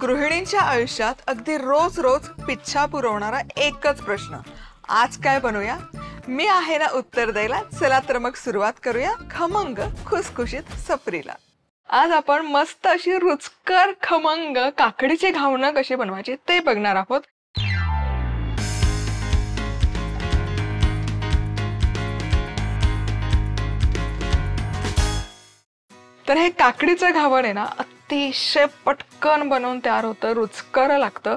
गृहिणींच्या आयुष्यात अगदी रोज रोज पिच्छा पुरवणारा एकच प्रश्न, आज काय बनवूया? मी आहे ना उत्तर द्यायला. चला तर मग सुरुवात करूया खमंग खुसखुशीत सफरीला. आज आपण मस्त अशी रुचकर खमंग काकडीचे घावणं कशी बनवायची ते बघणार आहोत. तर हे काकडीचं घावण आहे ना, अतिशय पटकन बनवून तयार होतं, रुचकर लागतं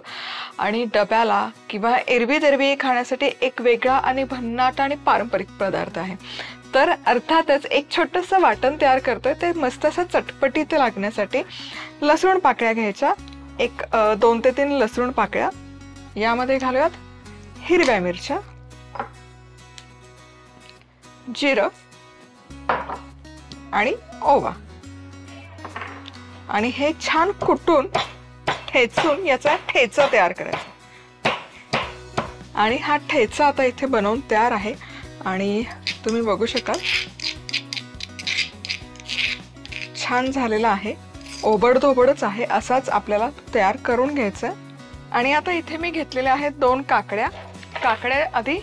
आणि डब्याला किंवा एरवी दरवी खाण्यासाठी एक वेगळा आणि भन्नाट आणि पारंपरिक पदार्थ आहे. तर अर्थातच एक छोटंसं वाटण तयार करतोय, ते मस्त असं चटपटीत लागण्यासाठी लसूण पाकळ्या घ्यायच्या. एक 2 ते 3 लसूण पाकळ्या. यामध्ये घालूयात हिरव्या मिरच्या, जिरं आणि ओवा आणि हे छान कुटून ठेचून याचा ठेचा तयार करायचा. आणि हा ठेचा आता इथे बनवून तयार आहे आणि तुम्ही बघू शकाल छान झालेला आहे. ओबडधोबडच आहे, असाच आपल्याला तयार करून घ्यायचा. आणि आता इथे मी घेतलेल्या आहेत 2 काकड्या. काकड्या आधी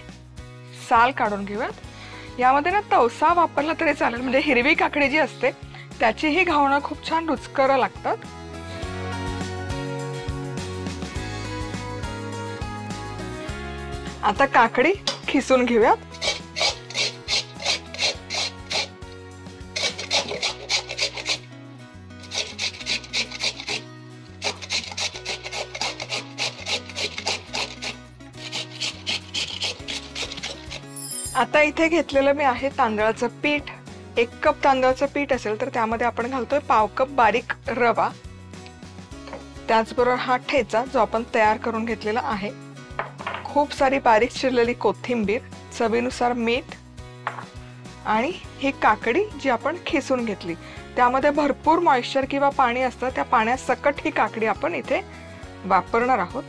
साल काढून घेऊयात. यामध्ये ना तवसा वापरला तरी चालेल, म्हणजे हिरवी काकडी जी असते त्याचीही घावणं खूप छान रुचकर लागतात. आता काकडी खिसून घेऊयात. आता इथे घेतलेलं मी आहे तांदळाचं पीठ. 1 कप तांदळाचं पीठ असेल तर त्यामध्ये आपण घालतोय पाव कप बारीक रवा. त्याचबरोबर हा ठेचा जो आपण तयार करून घेतलेला आहे. खूप सारी बारीक चिरलेली कोथिंबीर, चवीनुसार मीठ आणि ही काकडी जी आपण खिसून घेतली. त्यामध्ये भरपूर मॉइश्चर किंवा पाणी असतं, त्या पाण्यासकट ही काकडी आपण इथे वापरणार आहोत.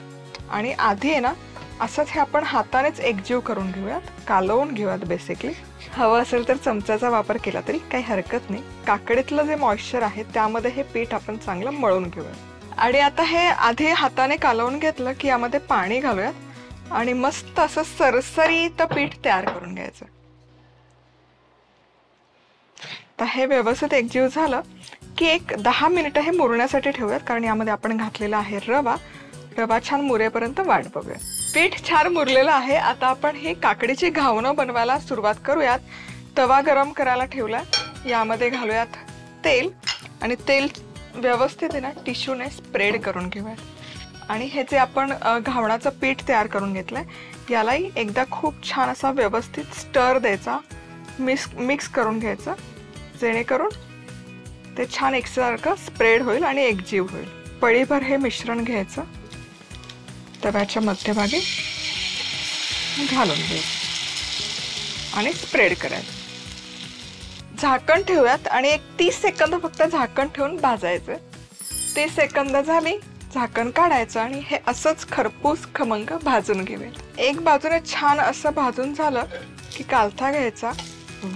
आणि आधी आहे ना असंच हे आपण हातानेच एकजीव करून घेऊयात, कालवून घेऊयात. बेसिकली हवं असेल तर चमच्याचा वापर केला तरी काही हरकत नाही. काकडीतलं जे मॉइश्चर आहे त्यामध्ये हे पीठ आपण चांगलं मळून घेऊयात. आणि आता हे आधी हाताने कालवून घेतलं की यामध्ये पाणी घालूयात आणि मस्त असं सरसरीत पीठ तयार करून घ्यायचं. तर हे व्यवस्थित एकजीव झालं की एक 10 मिनिटं हे मुरण्यासाठी ठेवूयात, कारण यामध्ये आपण घातलेला आहे रवा. रवा छान मुरेपर्यंत वाट बघूया. पीठ छान मुरलेलं आहे. आता आपण हे काकडीची घावणं बनवायला सुरुवात करूयात. तवा गरम करायला ठेवला. यामध्ये घालूयात तेल आणि तेल व्यवस्थित आहे ना टिश्यूने स्प्रेड करून घेऊयात. आणि हे जे आपण घावणाचं पीठ तयार करून घेतलंय यालाही एकदा खूप छान असा व्यवस्थित स्टर द्यायचा, मिक्स करून घ्यायचं, जेणेकरून ते छान एकसारखं स्प्रेड होईल आणि एकजीव होईल. पळीभर हे मिश्रण घ्यायचं, तव्याच्या मध्यभागी घालून घ्यायचं आणि स्प्रेड करायचं. झाकण ठेवूयात आणि एक 30 सेकंद फक्त झाकण ठेवून भाजायचं. 30 सेकंद झाली, झाकण काढायचं आणि हे असंच खरपूस खमंग भाजून घेऊयात. एक बाजूने छान असं भाजून झालं की कालथा घ्यायचा.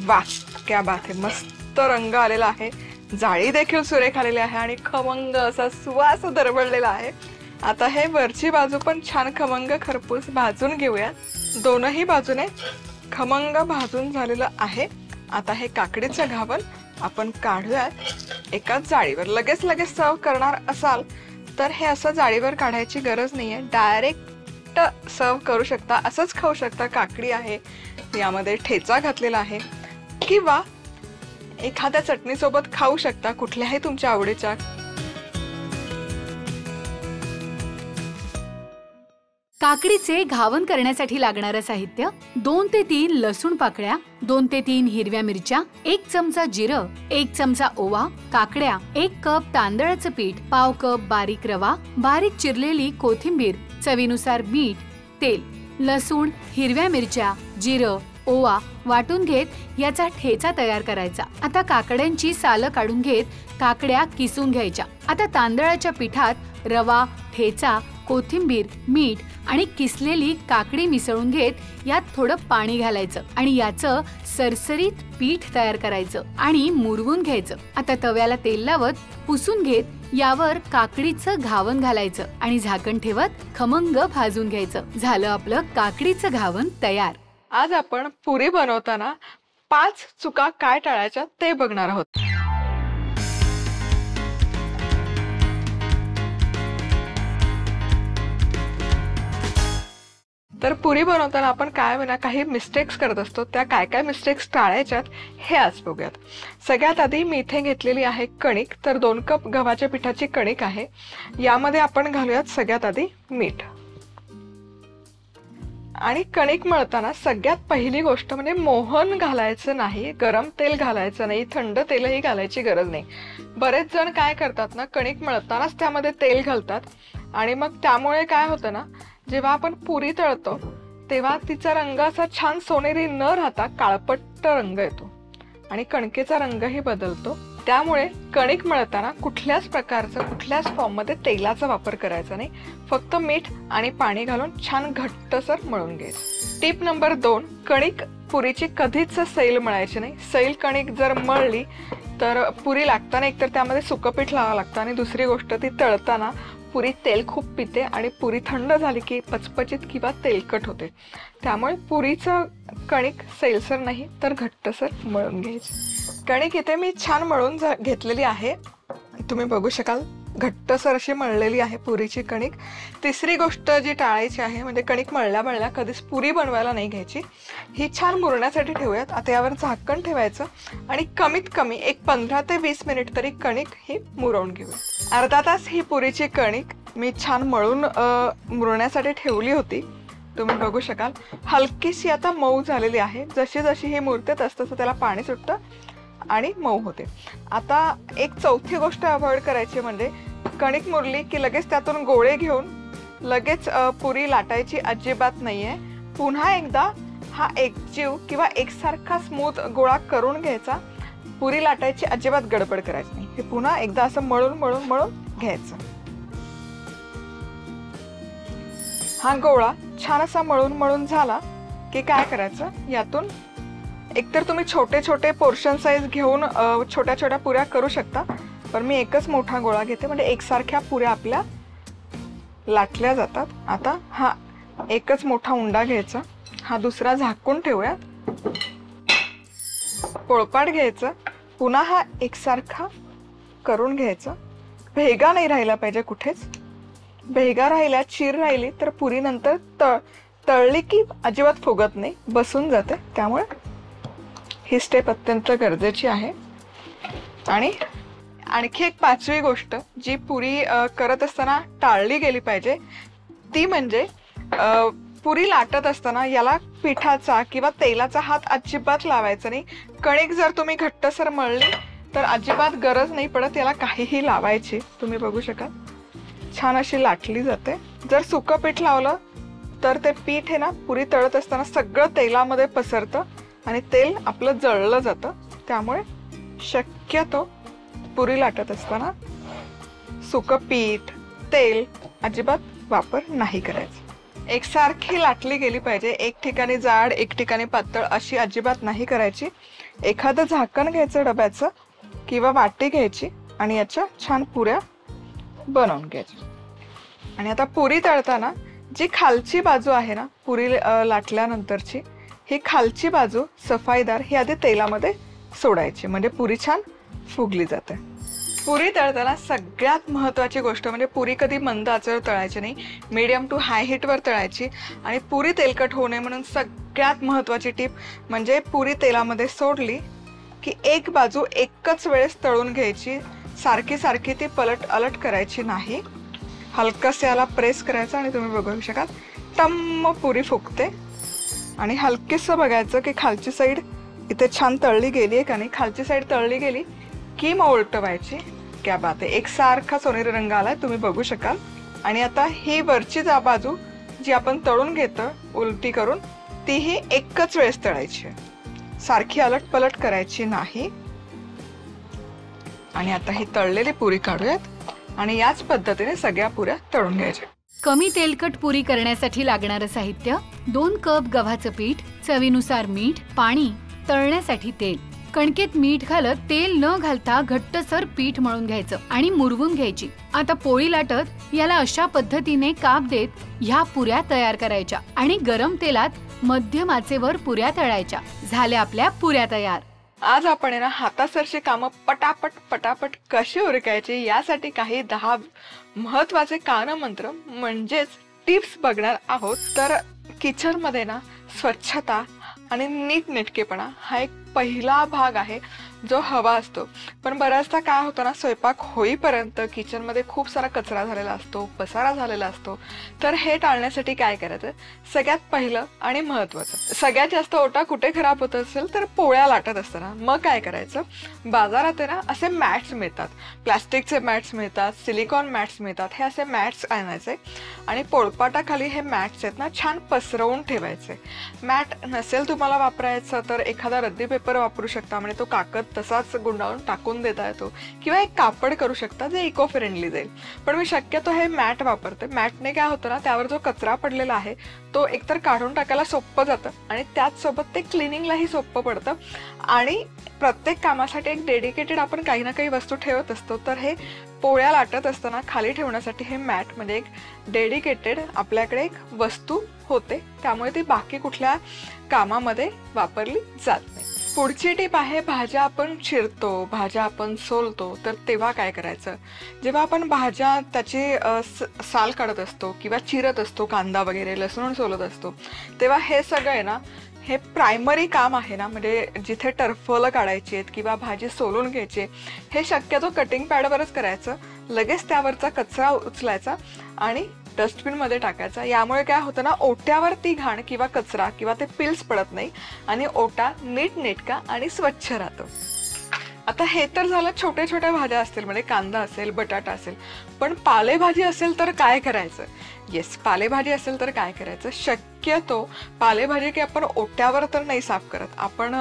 वा, क्या बात आहे, मस्त रंग आलेला आहे, जाळी देखील सुरेख आलेली आहे आणि खमंग असा सुवास दरवळलेला आहे. आता हे वरची बाजू पण छान खमंग खरपूस भाजून घेऊयात. दोनही बाजूने खमंग भाजून झालेलं आहे. आता हे काकडीचं घावण आपण काढूयात एकाच जाळीवर. लगेच सर्व करणार असाल तर हे असं जाळीवर काढायची गरज नाहीये, डायरेक्ट सर्व करू शकता, असंच खाऊ शकता. काकडी आहे, यामध्ये ठेचा घातलेला आहे, किंवा एखाद्या चटणीसोबत खाऊ शकता, कुठल्याही तुमच्या आवडीच्या. काकडीचे घावण करण्यासाठी लागणारं साहित्य: 2 ते 3 लसूण पाकळ्या, 2 ते 3 हिरव्या मिरच्या, 1 चमचा जिरं, 1 चमचा ओवा, काकड्या, 1 कप तांदळाचं पीठ, पाव कप बारीक रवा, बारीक चिरलेली कोथिंबीर, चवीनुसार मीठ, तेल. लसूण, हिरव्या मिरच्या, जिरं, ओवा वाटून घेत याचा ठेचा तयार करायचा. आता काकड्यांची सालं काढून घेत काकड्या किसून घ्यायच्या. आता तांदळाच्या पिठात रवा, ठेचा, कोथिंबीर, मीठ आणि किसलेली काकडी मिसळून घेत यात थोडं पाणी घालायचं आणि याचं सरसरीत पीठ तयार करायचं आणि मुरवून घ्यायचं। आता तव्याला तेल लावत पुसून घेत यावर काकडीचं घावन घालायचं आणि झाकण ठेवत खमंग भाजून घ्यायचं। झालं आपलं काकडीचं घावन तयार। आज आपण पुरी बनवताना 5 चुका काय टाळायच्या ते बघणार आहोत। तर पुरी बनवताना आपण काही मिस्टेक्स करत असतो, त्या काय मिस्टेक्स टाळायच्यात हे आज बघूयात। सगळ्यात आधी मी इथे घेतलेली आहे कणिक, तर 2 कप गव्हाच्या पिठाची कणिक आहे। यामध्ये आपण घालूयात सगळ्यात आधी मीठ। आणि कणिक मळताना सगळ्यात पहिली गोष्ट म्हणजे मोहन घालायचं नाही, गरम तेल घालायचं नाही, थंड तेलही घालायची गरज नाही। बरेच जण काय करतात ना, कणिक मळतानाच त्यामध्ये तेल घालतात आणि मग त्यामुळे काय होतं ना, जेव्हा आपण पुरी तळतो तेव्हा तिचा रंग असा छान सोनेरी न राहता काळपट्ट रंग येतो आणि कणकेचा रंगही बदलतो। त्यामुळे कणिक मळताना कुठल्याच फॉर्ममध्ये तेलाचा वापर करायचा नाही, फक्त मीठ आणि पाणी घालून छान घट्टसर मळून घ्यायचं। टिप नंबर 2, कणिक पुरीची कधीच सैल मळायची नाही। सैल कणिक जर मळली तर पुरी लागताना एकतर त्यामध्ये सुकं पीठ लावावं लागतं आणि दुसरी गोष्ट ती तळताना पुरी तेल खूप पिते आणि पुरी थंड झाली की पचपचित किंवा तेलकट होते। त्यामुळे पुरीचं कणिक सैलसर नाही तर घट्टसर मळून घ्यायची। कणिक इथे मी छान मळून घेतलेली आहे, तुम्ही बघू शकाल घट्टसर अशी मळलेली आहे पुरीची कणिक। तिसरी गोष्ट जी टाळायची आहे म्हणजे कणिक मळल्या कधीच पुरी बनवायला नाही घ्यायची, ही छान मुरण्यासाठी ठेवूयात। आता यावर झाकण ठेवायचं आणि कमीत कमी एक 15 ते 20 मिनिट तरी कणिक ही मुरवून घेऊया। अर्धा तास ही पुरीची कणिक मी छान मळून मुरण्यासाठी ठेवली होती, तुम्ही बघू शकाल हलकीशी आता मऊ झालेली आहे। जशी जशी ही मुरते तसं त्याला पाणी सुटतं आणि मऊ होते। आता एक चौथी गोष्ट अवॉइड करायची म्हणजे कणिक मुरली की लगेच त्यातून गोळे घेऊन लगेच पुरी लाटायची अजिबात नाहीये। पुन्हा एकदा हा एकजीव किंवा एकसारखा स्मूथ गोळा करून घ्यायचा, पुरी लाटायची अजिबात गडबड करायची नाही। हे पुन्हा एकदा असं मळून घ्यायचं। हा गोळा छान असा मळून झाला की काय करायचं, यातून एकतर तुम्ही छोटे छोटे पोर्शन साइज घेऊन छोट्या पुऱ्या करू शकता, पण मी एकच मोठा गोळा घेते म्हणजे एकसारख्या पुऱ्या आपल्या लाटल्या जातात। आता हा एकच मोठा उंडा घ्यायचा, हा दुसरा झाकून ठेवूयात, पोळपाट घ्यायचं, पुन्हा हा एकसारखा करून घ्यायचा। भेगा नाही राहिला पाहिजे कुठेच, भेगा राहिल्या चीर राहिली तर पुरी नंतर तळली की अजिबात फुगत नाही, बसून जाते। त्यामुळे ही स्टेप अत्यंत गरजेची आहे। आणि आणखी एक 5वी गोष्ट जी पुरी करत असताना टाळली गेली पाहिजे ती म्हणजे पुरी लाटत असताना याला पिठाचा किंवा तेलाचा हात अजिबात लावायचा नाही। कणिक जर तुम्ही घट्टसर मळली तर अजिबात गरज नाही पडत याला काहीही लावायची, तुम्ही बघू शकाल छान अशी लाटली जाते। जर सुकं पीठ लावलं तर ते पीठ आहे ना पुरी तळत असताना सगळं तेलामध्ये पसरतं आणि तेल आपलं जळलं जातं। त्यामुळे शक्यतो पुरी लाटत असताना सुकं पीठ तेल अजिबात वापर नाही करायचा। एकसारखी लाटली गेली पाहिजे, एक ठिकाणी जाड एक ठिकाणी पातळ अशी अजिबात नाही करायची। एखादं झाकण घ्यायचं डब्याचं किंवा वाटी घ्यायची आणि याच्या छान पुऱ्या बनवून घ्यायच्या। आणि आता पुरी तळताना जी खालची बाजू आहे ना पुरी लाटल्यानंतरची, ही खालची बाजू सफाईदार ही आधी तेलामध्ये सोडायची म्हणजे पुरी छान फुगली जाते। पुरी तळताना सगळ्यात महत्त्वाची गोष्ट म्हणजे पुरी कधी मंद आचेवर तळायची नाही, मीडियम टू हाय हीटवर तळायची। आणि पुरी तेलकट होऊ नये म्हणून सगळ्यात महत्त्वाची टीप म्हणजे पुरी तेलामध्ये सोडली की एक बाजू एकच वेळेस तळून घ्यायची, सारखी ती पलट अलट करायची नाही। हलकस याला प्रेस करायचं आणि तुम्ही बघू शकाल टम्म पुरी फुगते। आणि हलकेसं बघायचं की खालची साईड इथे छान तळली गेली आहे का नाही, खालची साईड तळली गेली की मग उलटवायची। क्या बात आहे, एकसारखा सोनेरी रंग आलाय तुम्ही बघू शकाल। आणि आता ही वरची बाजू जी आपण तळून घेतो उलटी करून तीही एकच वेळेस तळायची, सारखी अलट पलट करायची नाही। आणि आता ही तळलेली पुरी काढूयात आणि याच पद्धतीने सगळ्या पुऱ्या तळून घ्यायच्या। कमी तेलकट पुरी करण्यासाठी लागणारं साहित्य: 2 कप गव्हाचं पीठ, चवीनुसार मीठ, पाणी, तळण्यासाठी तेल. कणकेत मीठ घालत तेल न घालता घट्टसर पीठ मळून घ्यायचं आणि मुरवून घ्यायची. आता पोळी लाटत याला अशा पद्धतीने काप देत ह्या पुऱ्या तयार करायच्या आणि गरम तेलात मध्यम आचेवर पुऱ्या तळायच्या. झाल्या आपल्या पुऱ्या तयार. आज आपण ना हातासरची कामं पटापट पटापट कशी उरकायची यासाठी काही 10 महत्वाचे कानमंत्र म्हणजेच टिप्स बघणार आहोत. तर किचन मध्ये ना स्वच्छता आणि नीटनेटकेपणा हा एक पहिला भाग आहे जो हवा असतो. पण बऱ्याचदा काय होतं ना, स्वयंपाक होईपर्यंत किचन मध्ये खूप सारा कचरा झालेला असतो, पसारा झालेला असतो. तर हे टाळण्यासाठी काय करायचं? सगळ्यात पहिलं आणि महत्वाचं, सगळ्यात जास्त ओटा कुठे खराब होत असेल तर पोळ्या लाटत असताना. मग काय करायचं? बाजारात ना असे मॅट्स मिळतात, प्लास्टिकचे मॅट्स मिळतात, सिलिकॉन मॅट्स मिळतात. हे असे मॅट्स आणायचे आणि पोळपाटाखाली हे मॅट्स आहेत ना छान पसरवून ठेवायचे. मॅट नसेल तुम्हाला वापरायचं तर एखादा रद्दी पेपर वापरू शकता, म्हणजे तो कागद तसाच गुंडाळून टाकून देता येतो, किंवा एक कापड करू शकता जे इको फ्रेंडली जाईल. पण मी शक्यतो हे मॅट वापरते. मॅटने काय होतं ना, त्यावर जो कचरा पडलेला आहे तो एकतर काढून टाकायला सोपं जातं आणि त्याच सोबत ते क्लिनिंगलाही सोपं पडतं. आणि प्रत्येक कामासाठी एक डेडिकेटेड आपण काही ना काही वस्तू ठेवत असतो. तर हे पोळ्या लाटत असताना खाली ठेवण्यासाठी हे मॅट म्हणजे एक डेडिकेटेड आपल्याकडे एक वस्तू होते, त्यामुळे ती बाकी कुठल्या कामामध्ये वापरली जात नाही. पुढची टीप आहे, भाज्या आपण चिरतो, भाज्या आपण सोलतो, तर तेव्हा काय करायचं? जेव्हा आपण भाज्या त्याची साल काढत असतो किंवा चिरत असतो, कांदा वगैरे लसूण सोलत असतो, तेव्हा हे सगळं आहे ना, हे प्रायमरी काम आहे ना, म्हणजे जिथे टरफलं काढायची आहेत किंवा भाजी सोलून घ्यायची, हे शक्यतो कटिंग पॅडवरच करायचं. लगेच त्यावरचा कचरा उचलायचा आणि डस्टबिन मध्ये टाकायचा. यामुळे काय होतं ना, ओट्यावर ती घाण किंवा कचरा किंवा ते पिल्स पडत नाही आणि ओटा नीटनेटका आणि स्वच्छ राहतो. आता हे तर झालं छोट्या छोट्या भाज्या असतील, म्हणजे कांदा असेल, बटाटा असेल. पण पालेभाजी असेल तर काय करायचं? येस, पालेभाजी असेल तर काय करायचं? शक्यतो पालेभाजी की आपण ओट्यावर तर नाही साफ करत, आपण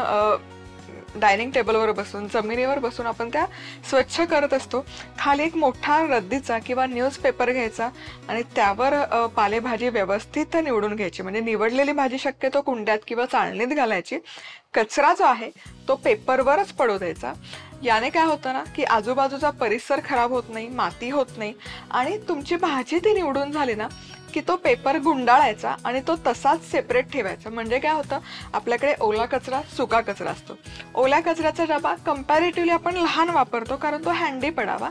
डायनिंग टेबलवर बसून, जमिनीवर बसून आपण त्या स्वच्छ करत असतो. खाली एक मोठा रद्दीचा किंवा न्यूजपेपर घ्यायचा आणि त्यावर पालेभाजी व्यवस्थित निवडून घ्यायची. म्हणजे निवडलेली भाजी शक्यतो कुंड्यात किंवा चाळणीत घालायची. कचरा जो आहे तो पेपरवरच पडू द्यायचा. याने काय होतं ना, की आजूबाजूचा परिसर खराब होत नाही, माती होत नाही आणि तुमची भाजी ती निवडून झाली ना की तो पेपर गुंडाळायचा आणि तो तसाच सेपरेट ठेवायचा. म्हणजे काय होतं, आपल्याकडे ओला कचरा, सुका कचरा असतो. ओल्या कचऱ्याचा डबा कंपॅरेटिव्हली आपण लहान वापरतो कारण तो हँडी पडावा.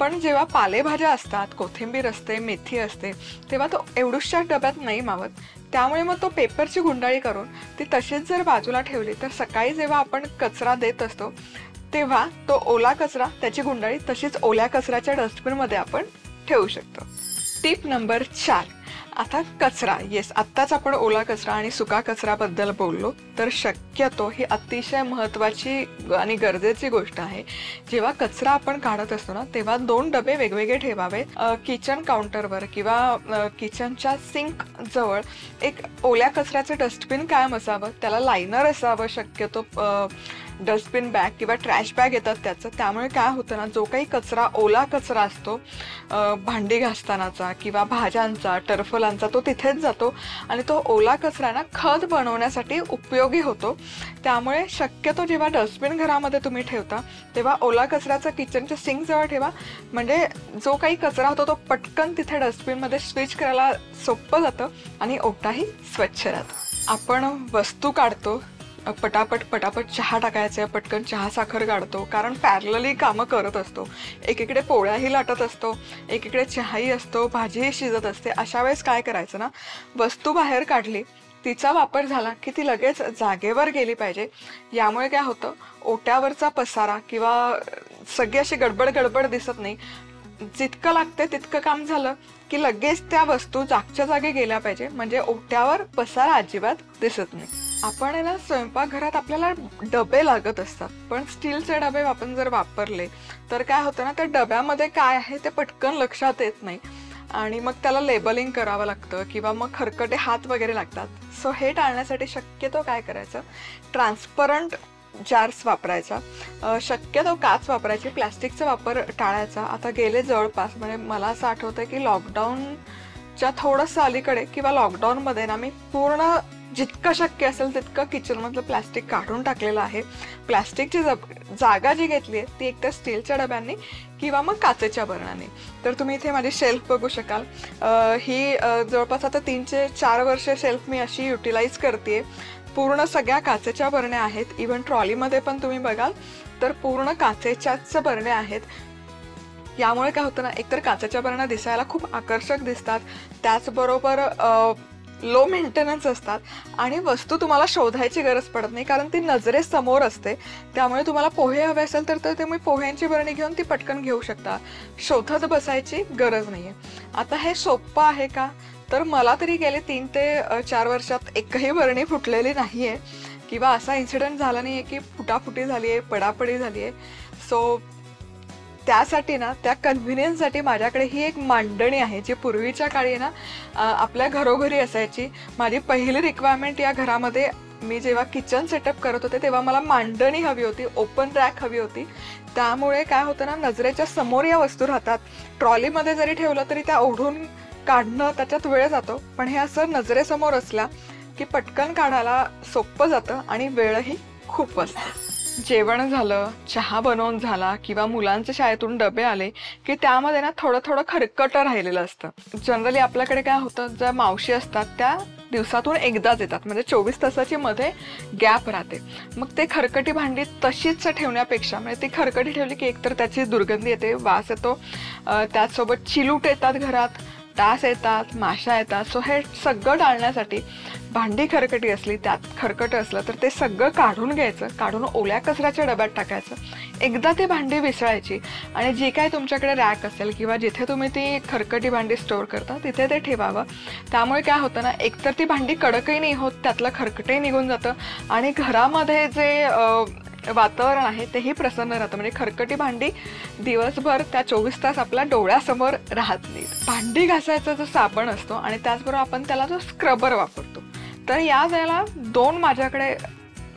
पण जेव्हा पालेभाज्या असतात, कोथिंबीर असते, मेथी असते, तेव्हा तो एवढूशा डब्यात नाही मावत. त्यामुळे मग तो पेपरची गुंडाळी करून ती तशीच जर बाजूला ठेवली तर सकाळी जेव्हा आपण कचरा देत असतो तेव्हा तो ओला कचरा, त्याची गुंडाळी तशीच ओल्या कचऱ्याच्या डस्टबिनमध्ये आपण ठेवू शकतो. Tip number 4. आता कचरा. येस, आत्ताच आपण ओला कचरा आणि सुका कचऱ्याबद्दल बोललो, तर शक्यतो ही अतिशय महत्त्वाची आणि गरजेची गोष्ट आहे. जेव्हा कचरा आपण काढत असतो ना तेव्हा 2 डबे वेगवेगळे ठेवावे. किचन काउंटरवर किंवा किचनच्या सिंक जवळ एक ओल्या कचऱ्याचं डस्टबिन कायम असावं, त्याला लायनर असावं. शक्यतो डस्टबिन बॅग किंवा ट्रॅश बॅग येतात त्याचं. त्यामुळे काय होतं ना, जो काही कचरा ओला कचरा असतो भांडी घासतानाचा किंवा भाज्यांचा, टरफलांचा, तो तिथेच जातो आणि तो ओला कचरा ना खत बनवण्यासाठी उपयोगी होतो. त्यामुळे शक्यतो जेव्हा डस्टबिन घरामध्ये तुम्ही ठेवता तेव्हा ओला कचऱ्याचा किचनच्या सिंक जवळ ठेवा. म्हणजे जो काही कचरा होतो तो पटकन तिथे डस्टबिनमध्ये स्विच करायला सोपं जातं आणि ओटाही स्वच्छ राहतो. आपण वस्तू काढतो, पटापट पटापट चहा टाकायचे, पटकन चहा साखर काढतो, कारण पॅरलली कामं करत असतो. एकीकडे पोळ्याही लाटत असतो, एकीकडे चहाही असतो, भाजीही शिजत असते. अशा वेळेस काय करायचं ना, वस्तू बाहेर काढली, तिचा वापर झाला की ती लगेच जागेवर गेली पाहिजे. यामुळे काय होतं, ओट्यावरचा पसारा किंवा सगळी अशी गडबड दिसत नाही. जितकं लागते तितकं काम झालं की लगेच त्या वस्तू जागच्या जागी गेल्या पाहिजे, म्हणजे ओट्यावर पसारा अजिबात दिसत नाही. आपण ना स्वयंपाकघरात आपल्याला डबे लागत असतात, पण स्टीलचे डबे आपण जर वापरले तर काय होतं ना, त्या डब्यामध्ये काय आहे ते पटकन लक्षात येत नाही आणि मग त्याला लेबलिंग करावं लागतं किंवा मग खरकटे हात वगैरे लागतात. सो हे टाळण्यासाठी शक्यतो काय करायचं, ट्रान्सपरंट जार्स वापरायचा. शक्यतो काच वापरायची, प्लॅस्टिकचा वापर टाळायचा. आता गेले जवळपास, म्हणजे मला असं आठवतं की लॉकडाऊन कोविडच्या थोडंसं अलीकडे किंवा लॉकडाऊनमध्ये ना मी पूर्ण जितकं शक्य असेल तितकं किचनमधलं प्लॅस्टिक काढून टाकलेलं आहे. प्लॅस्टिकची जागा जी घेतली आहे ती एकतर स्टीलच्या डब्यांनी किंवा मग काचेच्या बरणाने. तर तुम्ही इथे माझी शेल्फ बघू शकाल. ही जवळपास आता 3 ते 4 वर्ष शेल्फ मी अशी युटिलाइज करते. पूर्ण सगळ्या काचेच्या बरण्या आहेत. इव्हन ट्रॉलीमध्ये पण तुम्ही बघाल तर पूर्ण काचेच्याच बरण्या आहेत. यामुळे काय होतं ना, एकतर काचेच्या बरण्या दिसायला खूप आकर्षक दिसतात, त्याचबरोबर लो मेंटेनन्स असतात आणि वस्तू तुम्हाला शोधायची गरज पडत नाही कारण ती नजरेसमोर असते. त्यामुळे तुम्हाला पोहे हवे असेल तर तुम्ही पोह्यांची बरणी घेऊन ती पटकन घेऊ शकता. शोधत बसायची गरज नाही आहे. आता हे सोपं आहे का, तर मला तरी गेले 3 ते 4 वर्षात एकही बरणी फुटलेली नाही आहे किंवा असा इन्सिडेंट झाला नाही आहे की फुटाफुटी झाली आहे, पडापडी झाली आहे. सो त्यासाठी ना, त्या कन्व्हिनियन्ससाठी माझ्याकडे ही एक मांडणी आहे जी पूर्वीच्या काळी ना आपल्या घरोघरी असायची. माझी पहिली रिक्वायरमेंट या घरामध्ये मी जेव्हा किचन सेटअप करत होते तेव्हा मला मांडणी हवी होती, ओपन रॅक हवी होती. त्यामुळे काय होतं ना, नजरेच्या समोर या वस्तू राहतात. ट्रॉलीमध्ये जरी ठेवलं तरी त्या ओढून काढणं त्याच्यात वेळ जातो, पण हे असं नजरेसमोर असल्या की पटकन काढायला सोपं जातं आणि वेळही खूप वाचतो. जेवण झालं, चहा बनवून झाला किंवा मुलांचे शाळेतून डबे आले की त्यामध्ये ना थोडं थोडं खरकटं राहिलेलं असतं. जनरली आपल्याकडे काय होतं, ज्या मावशी असतात त्या दिवसातून एकदाच येतात, म्हणजे 24 तासाची मध्ये गॅप राहते. मग ते खरकटी भांडी तशीच ठेवण्यापेक्षा, म्हणजे ती खरकटी ठेवली की एकतर त्याची दुर्गंधी येते, वास येतो, त्याचसोबत चिलूट येतात घरात, डास येतात, माशा येतात. सो हे सगळं टाळण्यासाठी भांडी खरकटी असली, त्यात खरकट असलं तर ते सगळं काढून घ्यायचं, काढून ओल्या कचऱ्याच्या डब्यात टाकायचं. एकदा ती भांडी विसळायची आणि जी काय तुमच्याकडे रॅक असेल किंवा जिथे तुम्ही ती खरकटी भांडी स्टोअर करता तिथे ते ठेवावं. त्यामुळे काय होतं ना, एकतर ती भांडी कडकही नाही होत, त्यातलं खरकटही निघून जातं आणि घरामध्ये जे वातावरण आहे तेही प्रसन्न राहतं. म्हणजे खरकटी भांडी दिवसभर त्या 24 तास आपल्या डोळ्यासमोर राहत नाहीत. भांडी घासायचा जो साबण असतो आणि त्याचबरोबर आपण त्याला जो स्क्रबर वापरतो, तर या वेळेला 2 माझ्याकडे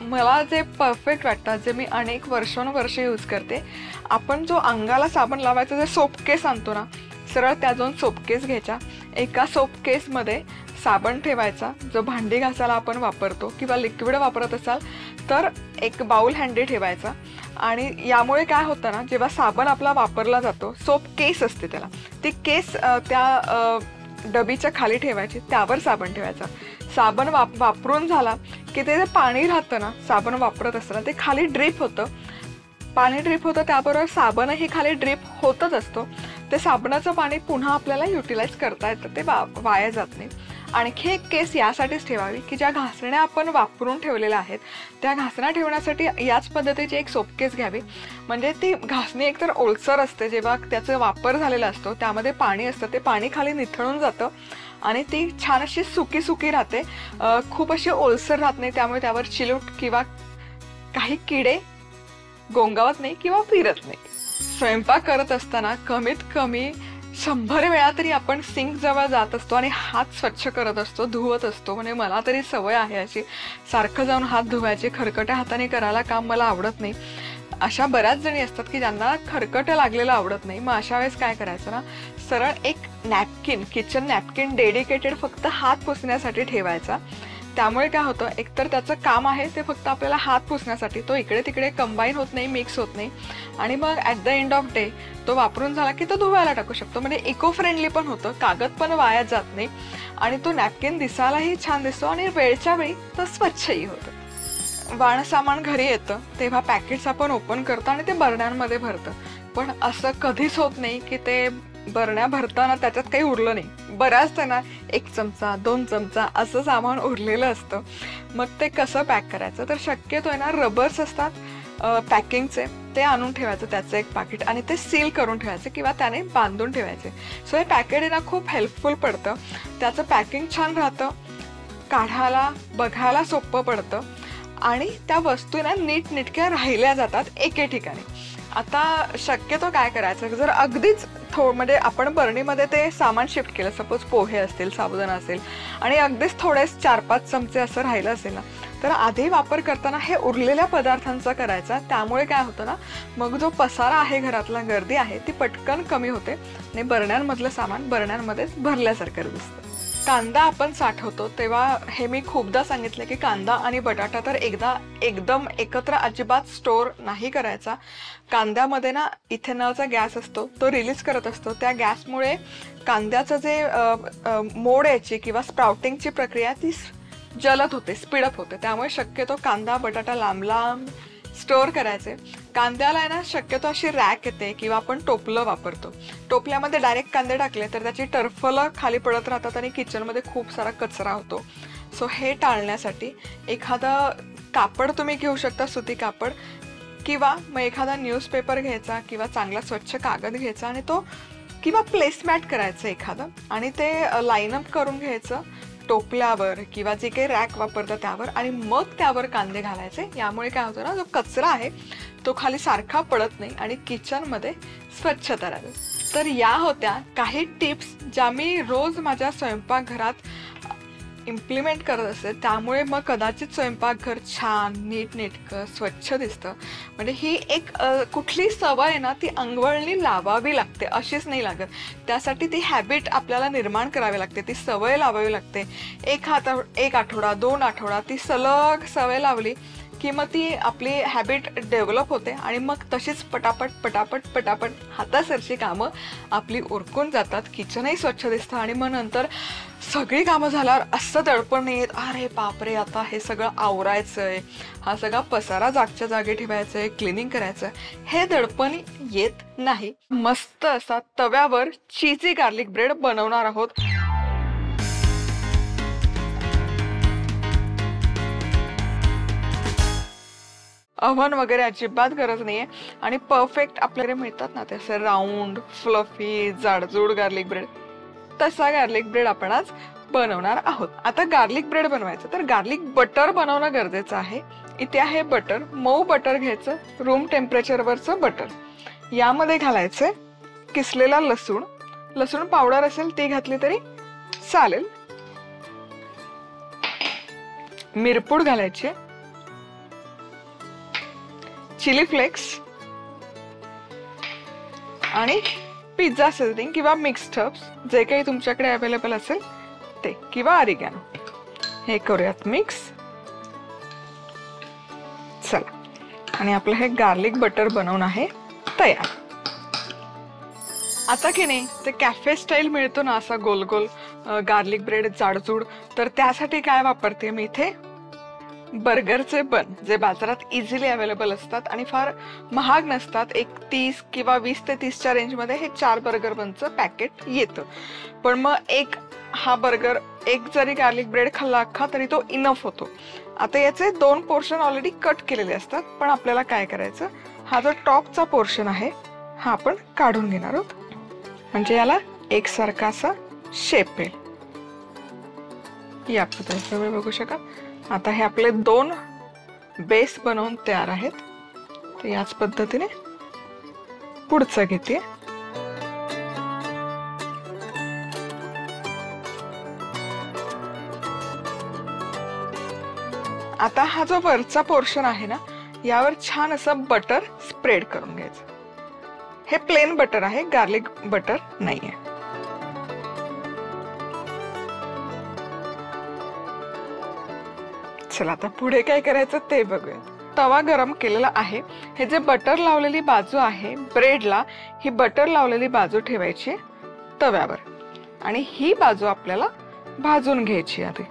मला जे परफेक्ट वाटतात, जे मी अनेक वर्षानुवर्ष यूज करते. आपण जो अंगाला साबण लावायचा जे सोप केस आणतो ना, सरळ त्या 2 सोप केस घ्यायच्या. एका सोप केसमध्ये साबण ठेवायचा जो भांडी घासायला आपण वापरतो, किंवा लिक्विड वापरत असाल तर एक बाउल हँडी ठेवायचा. आणि यामुळे काय होतं ना, जेव्हा साबण आपला वापरला जातो, सोप केस असते त्याला, ती केस त्या डबीच्या खाली ठेवायची, त्यावर साबण ठेवायचा. साबण वापरून झाला की ते जे पाणी राहतं ना साबण वापरत असताना, ते खाली ड्रिप होतं, पाणी ड्रिप होतं, त्याबरोबर साबणही खाली ड्रिप होतच असतो. ते साबणाचं पाणी पुन्हा आपल्याला युटिलाइज करता येतं, ते वाया जात नाही. आणखी एक केस यासाठीच ठेवावी की ज्या घासण्या आपण वापरून ठेवलेल्या आहेत त्या घासण्या ठेवण्यासाठी याच पद्धतीची एक सोप केस घ्यावी. म्हणजे ती घासणी एकतर ओलसर असते, जेव्हा त्याचा वापर झालेला असतो त्यामध्ये पाणी असतं, ते पाणी खाली निथळून जातं आणि ती छान अशी सुकी सुकी राहते, खूप अशी ओलसर राहत नाही. त्यामुळे त्यावर चिलूट किंवा काही किडे गोंगावत नाही किंवा फिरत नाही. स्वयंपाक करत असताना कमीत कमी 100 वेळा तरी आपण सिंक जवळ जात असतो आणि हात स्वच्छ करत असतो, धुवत असतो. म्हणजे मला तरी सवय आहे अशी, सारखं जाऊन हात धुवायचे. खरकट्या हाताने करायला काम मला आवडत नाही. अशा बऱ्याच जणी असतात की ज्यांना खरकटं लागलेलं आवडत नाही. मग अशा वेळेस काय करायचं ना, सरळ एक नॅपकिन, किचन नॅपकिन डेडिकेटेड फक्त हात पुसण्यासाठी ठेवायचा. त्यामुळे काय होतं, एकतर त्याचं काम आहे ते फक्त आपल्याला हात पुसण्यासाठी, तो इकडे तिकडे कंबाईन होत नाही, मिक्स होत नाही. आणि मग at the end of day तो वापरून झाला की तो धुवायला टाकू शकतो. म्हणजे इको फ्रेंडली पण होतं, कागद पण वाया जात नाही आणि तो नॅपकिन दिसायलाही छान दिसतो आणि वेळच्या वेळी तो स्वच्छही होतं. वाण सामान घरी येतं तेव्हा पॅकेट्स आपण ओपन करतो आणि ते बरण्यांमध्ये भरतं. पण असं कधीच होत नाही की ते बरण्या भरताना त्याच्यात काही उरलं नाही. बऱ्याच त्यांना 1 चमचा 2 चमचा असं सामान उरलेलं असतं. मग ते कसं पॅक करायचं, तर शक्यतो आहे ना, रबर्स असतात पॅकिंगचे, ते आणून ठेवायचं त्याचं एक पाकिट आणि ते सील करून ठेवायचं किंवा त्याने बांधून ठेवायचे. सो हे पॅकेट आहे ना खूप हेल्पफुल पडतं. त्याचं पॅकिंग छान राहतं, काढायला बघायला सोपं पडतं आणि त्या वस्तू ना नीटनेटक्या राहिल्या जातात एके ठिकाणी. आता शक्यतो काय करायचं, जर अगदीच म्हणजे आपण बरणीमध्ये ते सामान शिफ्ट केलं, सपोज पोहे असतील, साबुदाणा असेल आणि अगदीच थोडेच 4-5 चमचे असं राहिलं असेल ना, तर आधी वापर करताना हे उरलेल्या पदार्थांचा करायचा, त्यामुळे काय होतं ना, मग जो पसारा आहे घरातला, गर्दी आहे ती पटकन कमी होते आणि बरण्यांमधलं सामान बरण्यांमध्येच भरल्यासारखं दिसतं. कांदा आपण साठवतो तेव्हा हे मी खूपदा सांगितलं की कांदा आणि बटाटा तर एकदम एकत्र अजिबात स्टोअर नाही करायचा. कांद्यामध्ये ना इथेनॉलचा गॅस असतो, तो रिलीज करत असतो. त्या गॅसमुळे कांद्याचं जे मोड यायची किंवा स्प्राउटिंगची प्रक्रिया ती जलद होते, स्पीडअप होते. त्यामुळे शक्यतो कांदा बटाटा लांब लांब स्टोअर करायचे. कांद्याला आहे ना शक्यतो अशी रॅक येते किंवा आपण टोपलं वापरतो. टोपल्यामध्ये डायरेक्ट कांदे टाकले तर त्याची टरफलं खाली पडत राहतात आणि किचनमध्ये खूप सारा कचरा होतो. सो हे टाळण्यासाठी एखादं कापड तुम्ही घेऊ शकता, सुती कापड, किंवा मग एखादा न्यूजपेपर घ्यायचा किंवा चांगला स्वच्छ कागद घ्यायचा आणि तो किंवा प्लेसमॅट करायचं एखादं आणि ते लाईनअप करून घ्यायचं टोपल्यावर किंवा जे काही रॅक वापरतं त्यावर, आणि मग त्यावर कांदे घालायचे. यामुळे काय होतं ना, जो कचरा आहे तो खाली सारखा पडत नाही आणि किचनमध्ये स्वच्छता राहते. तर या होत्या काही टिप्स ज्या मी रोज माझ्या स्वयंपाकघरात इम्प्लिमेंट करत असते. त्यामुळे मग कदाचित स्वयंपाकघर छान नीटनेटकं स्वच्छ दिसतं. म्हणजे ही एक कुठली सवय आहे ना ती अंगवळणी लावावी लागते, अशीच नाही लागत. त्यासाठी ती हॅबिट आपल्याला निर्माण करावी लागते, ती सवय लावावी लागते. एक आठवडा 2 आठवडा ती सलग सवय लावली की मग ती आपली हॅबिट डेव्हलप होते आणि मग तशीच पटापट पटापट पटापट हातासरची कामं आपली उरकून जातात. किचनही स्वच्छ दिसतं आणि मग नंतर सगळी कामं झाल्यावर असं दडपण नाही येत, अरे बापरे आता हे सगळं आवरायचं आहे, हा सगळा पसारा जागच्या जागी ठेवायचं आहे, क्लिनिंग करायचं आहे, हे दडपण येत नाही. मस्त असा तव्यावर चीजी गार्लिक ब्रेड बनवणार आहोत. ओव्हन वगैरे अजिबात गरज नाहीये आणि परफेक्ट आपल्याकडे मिळतात ना ते असे राऊंड फ्लफी जाडजूड गार्लिक ब्रेड, तसा गार्लिक ब्रेड आपण आज बनवणार आहोत. आता गार्लिक ब्रेड बनवायचं तर गार्लिक बटर बनवणं गरजेचं आहे. इथे आहे बटर, मऊ बटर घ्यायचं, रूम टेम्परेचरवरचं बटर. यामध्ये घालायचं किसलेला लसूण, लसूण पावडर असेल ती घातली तरी चालेल. मिरपूड घालायची, चिली फ्लेक्स आणि पिझ्झा सीझनिंग किंवा मिक्स्ड हर्ब्स जे काही तुमच्याकडे अवेलेबल असेल ते, किंवा ऑरिगॅनो. हे करूयात मिक्स. चला, आणि आपलं हे गार्लिक बटर बनवून आहे तयार. आता की नाही ते कॅफे स्टाईल मिळतो ना असा गोल गोल गार्लिक ब्रेड जाडजूड, तर त्यासाठी काय वापरते मी इथे बर्गरचे बन, जे बाजारात इझिली अवेलेबल असतात आणि फार महाग नसतात. एक 30 किंवा 20 ते 30च्या रेंजमध्ये हे 4 बर्गर बनचं पॅकेट येतं. पण मग हा बर्गर एक जरी गार्लिक ब्रेड खाल्ला अख्खा तरी तो इनफ होतो. आता याचे 2 पोर्शन ऑलरेडी कट केलेले असतात, पण आपल्याला काय करायचं, हा जो टॉपचा पोर्शन आहे हा आपण काढून घेणार आहोत, म्हणजे याला एकसारखा असा शेप येईल. या पद्धतीने तुम्ही बघू शकाल. आता हे आपले 2 बेस बनवून तयार आहेत. तर याच पद्धतीने पुढचं घेते. आता हा जो वरचा पोर्शन आहे ना यावर छान असं बटर स्प्रेड करून घ्यायचं. हे प्लेन बटर आहे, गार्लिक बटर नाहीये. चला आता पुढे काय करायचं ते बघूया. तवा गरम केलेला आहे. हे जे बटर लावलेली बाजू आहे ब्रेडला, ही बटर लावलेली बाजू ठेवायची तव्यावर आणि ही बाजू आपल्याला भाजून घ्यायची आधी.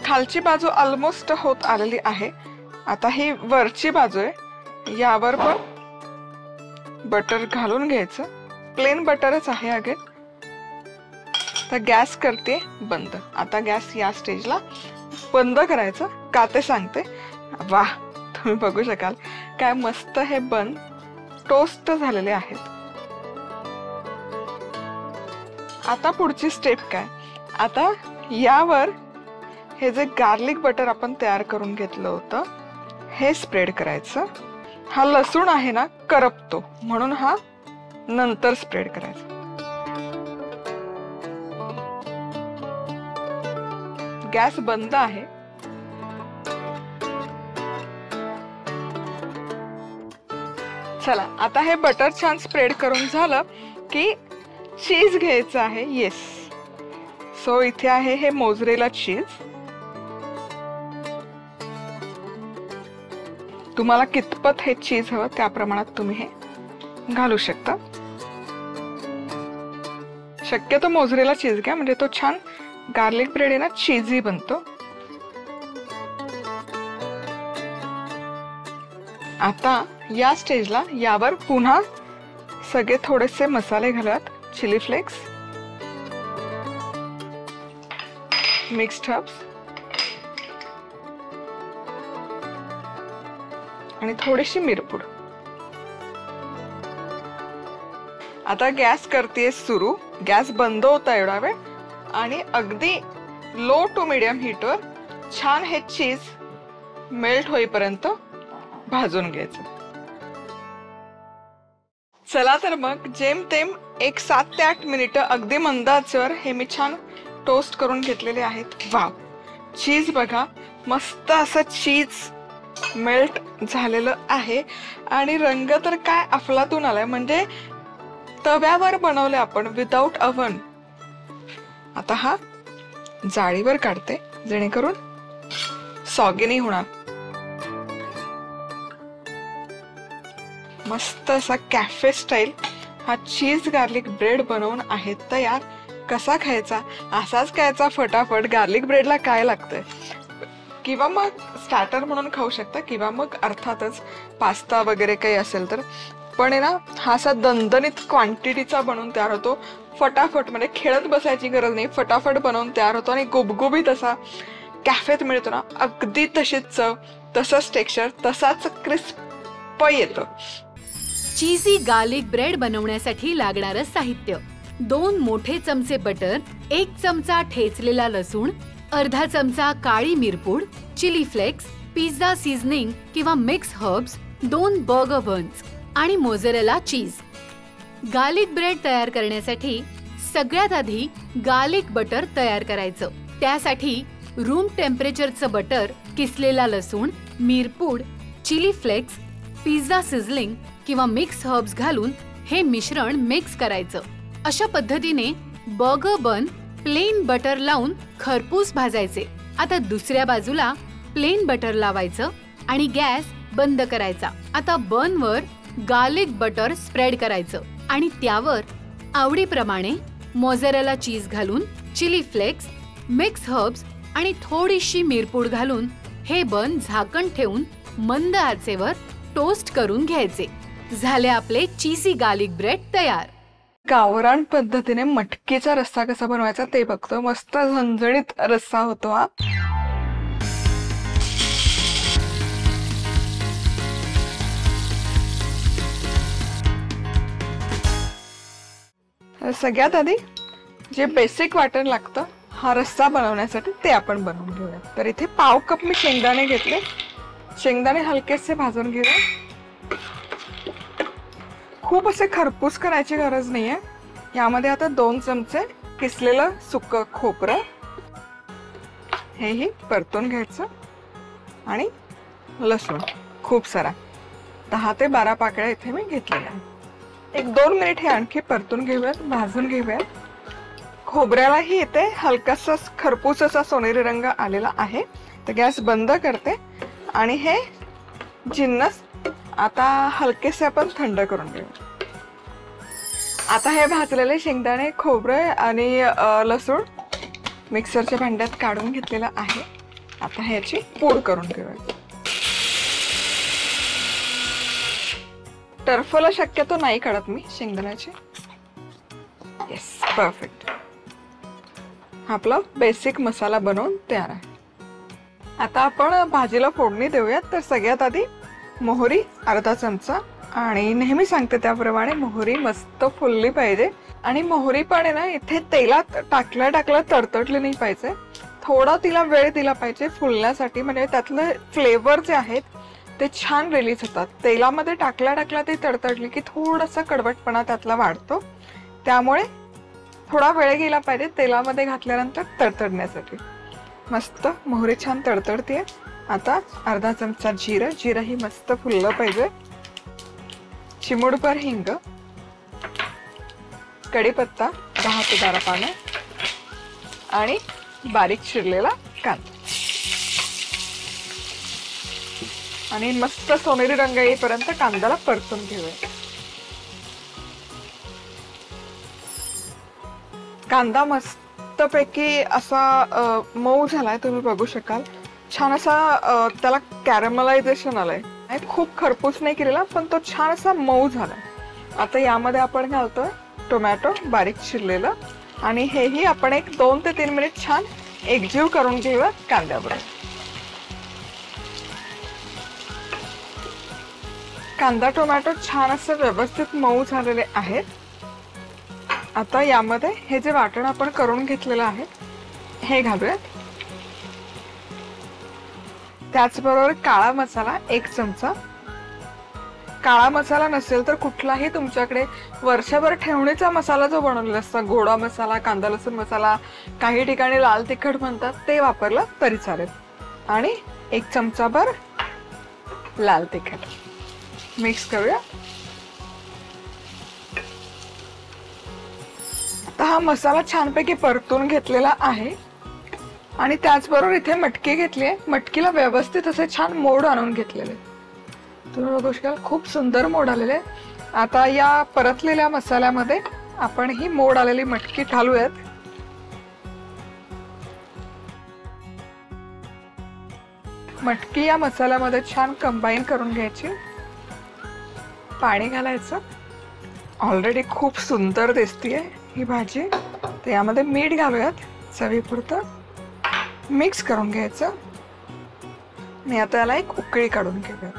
खालची बाजू ऑलमोस्ट होत आलेली आहे. आता ही वरची बाजू आहे, यावर पण बटर घालून घ्यायचं. प्लेन बटरच आहे अगेन. तर गॅस करते बंद. आता गॅस या स्टेजला बंद करायचं, का ते सांगते. वाह, तुम्ही बघू शकाल काय मस्त हे बन टोस्ट झालेले आहेत. आता पुढची स्टेप काय, आता यावर हे जे गार्लिक बटर आपण तयार करून घेतलं होतं हे स्प्रेड करायचं. हा लसूण आहे ना करपतो म्हणून हा नंतर स्प्रेड करायचं. गॅस बंद आहे. चला आता हे बटर छान स्प्रेड करून झालं की चीज घ्यायचं आहे. येस, सो इथे आहे हे मोझरेला चीज. तुम्हाला कितपत हे चीज हवं त्या प्रमाणात तुम्ही हे घालू शकता. शक्यतो मोझरेला चीज घ्या, म्हणजे तो छान गार्लिक ब्रेड आहे ना चीजी बनतो. आता या स्टेजला यावर पुन्हा सगळे थोडेसे मसाले घालूयात. चिली फ्लेक्स, मिक्स्ड हर्ब्स आणि थोडीशी मिरपूड. आता गॅस करतेय सुरू. गॅस बंद होता एवढा वेळ आणि अगदी लो टू मीडियम हीटवर छान हे चीज मेल्ट होईपर्यंत भाजून घ्यायचं. चला तर मग जेमतेम एक 7 ते 8 मिनिटं अगदी मंद आचेवर हे मी छान टोस्ट करून घेतलेले आहेत. वाव, चीज बघा, मस्त असं चीज मेल्ट झालेलं आहे आणि रंग तर काय अफलातून आलाय, म्हणजे तव्यावर बनवले आपण विदाउट अव्हन. आता हा जाळीवर काढते जेणेकरून सॉगी नाही होणार. मस्त असा कॅफे स्टाईल हा चीज गार्लिक ब्रेड बनवून आहे तयार. कसा खायचा? असाच खायचा फटाफट. गार्लिक ब्रेडला काय लागतंय? किंवा मग स्टार्टर म्हणून खाऊ शकता, किंवा मग अर्थातच पास्ता वगैरे काही असेल तर. पण आहे ना, हा असा दणदणीत क्वांटिटीचा बनवून तयार होतो फटाफट, म्हणजे खेळत बसायची गरज नाही. फटाफट बनवून तयार होतो आणि गुबगुबीत असा कॅफेत मिळतो ना, अगदी तशीच चव, तसंच टेक्स्चर, तसाच क्रिस्प येतो. चीजी गार्लिक ब्रेड बनवण्यासाठी लागणारं साहित्य: 2 मोठे चमचे बटर, 1 चमचा ठेचलेला लसूण, अर्धा चमचा काळी मिरपूड, चिली फ्लेक्स, पिझ्झा सीझनिंग किंवा मिक्स हर्ब्स, 2 बर्गर बन्स आणि मोझरेला चीज. गार्लिक ब्रेड तयार करण्यासाठी सगळ्यात आधी गार्लिक बटर तयार करायचं. त्यासाठी रूम टेम्परेचरचं बटर, किसलेला लसूण, मिरपूड, चिली फ्लेक्स, पिझ्झा सिझलिंग किंवा मिक्स हर्ब्स घालून हे मिश्रण मिक्स करायचं. अशा पद्धतीने बर्गर बन प्लेन बटर लावून खरपूस भाजायचे. आता दुसऱ्या बाजूला प्लेन बटर लावायचं आणि गॅस बंद करायचा. आता बनवर गार्लिक बटर स्प्रेड करायचं आणि त्यावर आवडीप्रमाणे मोझरेला चीज घालून, चिली फ्लेक्स, मिक्स हर्ब्स आणि थोडीशी मिरपूड घालून हे बन झाकण ठेवून मंद आचेवर टोस्ट करून घ्यायचे. झाले आपले चीजी गार्लिक ब्रेड तयार. गावरान पद्धतीने मटकीचा रस्सा कसा बनवायचा ते बघतो. मस्त झणझणीत रस्सा होतो हा. सगळ्यात आधी जे बेसिक वाटण लागतं हा रस्सा बनवण्यासाठी ते आपण बनवून घेऊया. तर इथे पाव कप मी शेंगदाणे घेतले. शेंगदाणे हलकेसे भाजून घेऊया. खूप असे खरपूस करायची गरज नाहीये. यामध्ये आता 2 चमचे किसलेलं सुकं खोबरं हेही परतून घ्यायचं आणि लसूण खूप सारा 10 ते 12 पाकळ्या इथे मी घेतलेल्या आहेत. 1-2 मिनिट हे आणखी परतून घेऊयात, भाजून घेऊयात. खोबऱ्यालाही इथे हलकासा खरपूस असा सोनेरी रंग आलेला आहे. तर गॅस बंद करते आणि हे जिन्नस आता हलकेसे आपण थंड करून घेऊ. आता हे भाजलेले शेंगदाणे, खोबरं आणि लसूण मिक्सरच्या भांड्यात काढून घेतलेलं आहे. आता ह्याची पूड करून घेऊया. टर्फला शक्यतो नाही काढत मी शेंगदाण्याची. Yes, perfect. आपला बेसिक मसाला बनवून तयार आहे. आता आपण भाजीला फोडणी देऊयात. तर सगळ्यात आधी मोहरी अर्धा चमचा, आणि नेहमी सांगते त्याप्रमाणे मोहरी मस्त फुलली पाहिजे. आणि मोहरी पण आहे ना इथे तेलात टाकल्या तडतडली नाही पाहिजे. थोडा तिला वेळ दिला पाहिजे फुलण्यासाठी, म्हणजे त्यातले फ्लेवर जे आहेत ते छान रिलीज होतात. तेलामध्ये टाकल्या ती तडतडली की थोडासा कडवटपणा त्यातला वाढतो, त्यामुळे थोडा वेळ गेला पाहिजे तेलामध्ये घातल्यानंतर तडतडण्यासाठी. मस्त मोहरी छान तडतडते. आता अर्धा चमचा जिरं, जिरंही मस्त फुललं पाहिजे. चिमूटभर हिंग, कढीपत्ता 10 ते 12 पानं आणि बारीक चिरलेला कांदा आणि मस्त सोनेरी रंग येईपर्यंत कांद्याला परतून घेऊया. कांदा मस्तपैकी असा मऊ झालाय, तुम्ही बघू शकाल. छान असा त्याला कॅरमलायझेशन आलंय. खूप खरपूस नाही केलेला, पण तो छान असा मऊ झालाय. आता यामध्ये आपण घालतोय टोमॅटो बारीक चिरलेलं आणि हेही आपण एक 2 ते 3 मिनिट छान एकजीव करून घेऊया कांद्याबरोबर. कांदा टोमॅटो छान असं व्यवस्थित मऊ झालेले आहेत. आता यामध्ये हे जे वाटण आपण करून घेतलेलं आहे हे घालूयात. त्याचबरोबर काळा मसाला 1 चमचा. काळा मसाला नसेल तर कुठलाही तुमच्याकडे वर्षभर ठेवणीचा मसाला जो बनवलेला असतो, गोडा मसाला, कांदा लसूण मसाला, काही ठिकाणी लाल तिखट म्हणतात, ते वापरलं तरी चालेल. आणि 1 चमचाभर लाल तिखट मिक्स करूया. आता हा मसाला छानपैकी परतून घेतलेला आहे आणि त्याचबरोबर इथे मटकी घेतली आहे. मटकीला व्यवस्थित असे छान मोड आणून घेतलेले. तुम्ही बघू शकाल खूप सुंदर मोड आलेले. आता या परतलेल्या मसाल्यामध्ये आपण ही मोड आलेली मटकी घालूयात. मटकी या मसाल्यामध्ये छान कंबाईन करून घ्यायची. पाणी घालायचं. ऑलरेडी खूप सुंदर दिसतीये ही भाजी. तर यामध्ये मीठ घालूयात चवीपुरतं. मिक्स करून घ्यायचं आणि आता याला एक उकळी काढून घेऊयात.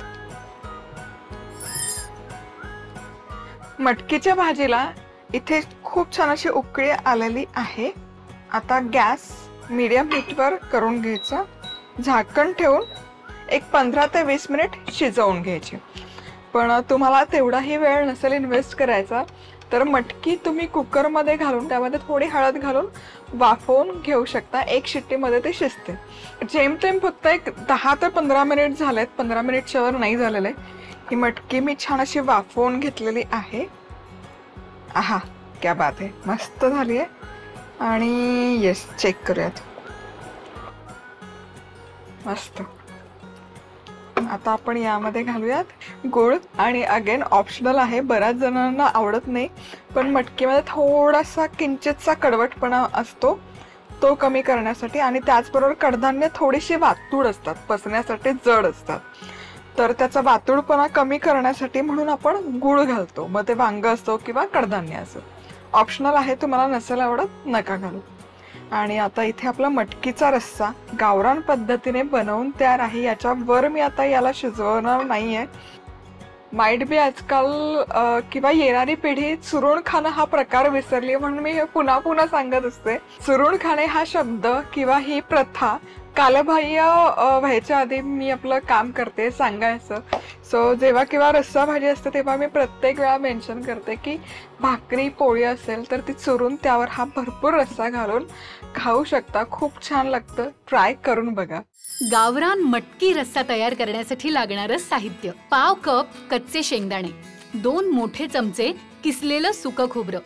मटकीच्या भाजीला इथे खूप छान अशी उकळी आलेली आहे. आता गॅस मीडियम हीटवर करून घ्यायचा. झाकण ठेवून एक 15 ते 20 मिनिट शिजवून घ्यायची. पण तुम्हाला तेवढाही वेळ नसेल इन्व्हेस्ट करायचा तर मटकी तुम्ही कुकरमध्ये घालून त्यामध्ये थोडी हळद घालून वाफवून घेऊ शकता. 1 शिट्टीमध्ये ते शिजते. जेमतेम फक्त एक 10 ते 15 मिनिट झालेत. 15 मिनिटच्या वर नाही झालेलं आहे. ही मटकी मी छान अशी वाफवून घेतलेली आहे. आहा, क्या बात आहे, मस्त झाली आहे. आणि येस, चेक करूयात. मस्त. आता आपण यामध्ये घालूयात गूळ. आणि अगेन ऑप्शनल आहे, बऱ्याच जणांना आवडत नाही, पण मटकीमध्ये थोडासा किंचितचा कडवटपणा असतो, तो कमी करण्यासाठी. आणि त्याचबरोबर कडधान्य थोडीशी वातूड असतात, पचण्यासाठी जड असतात, तर त्याचा वातूडपणा कमी करण्यासाठी म्हणून आपण गूळ घालतो. मग ते वांग असो किंवा कडधान्य असो, ऑप्शनल आहे. तुम्हाला नसेल आवडत नका घालू. आणि आता इथे आपला मटकीचा रस्सा गावरान पद्धतीने बनवून तयार आहे. याच्यावर मी आता याला शिजवणार नाहीये. माइट बी आजकाल किंवा येणारी पिढी चुरून खाणं हा प्रकार विसरली, म्हणून मी हे पुन्हा पुन्हा सांगत असते. चुरून खाणे हा शब्द किंवा ही प्रथा कालबाह्य व्हायच्या आधी मी आपलं काम करते सांगायचं. सो जेव्हा किंवा रस्सा भाजी असते तेव्हा मी प्रत्येक वेळा मेन्शन करते की भाकरी पोळी असेल तर ती चुरून त्यावर हा भरपूर रस्सा घालून खाऊ शकता. खूप छान लागतं, ट्राय करून बघा. गावरान मटकी रस्सा तयार करण्यासाठी लागणारं साहित्य: पाव कप कच्चे शेंगदाणे, 2 मोठे चमचे किसलेलं सुकं खोबरं,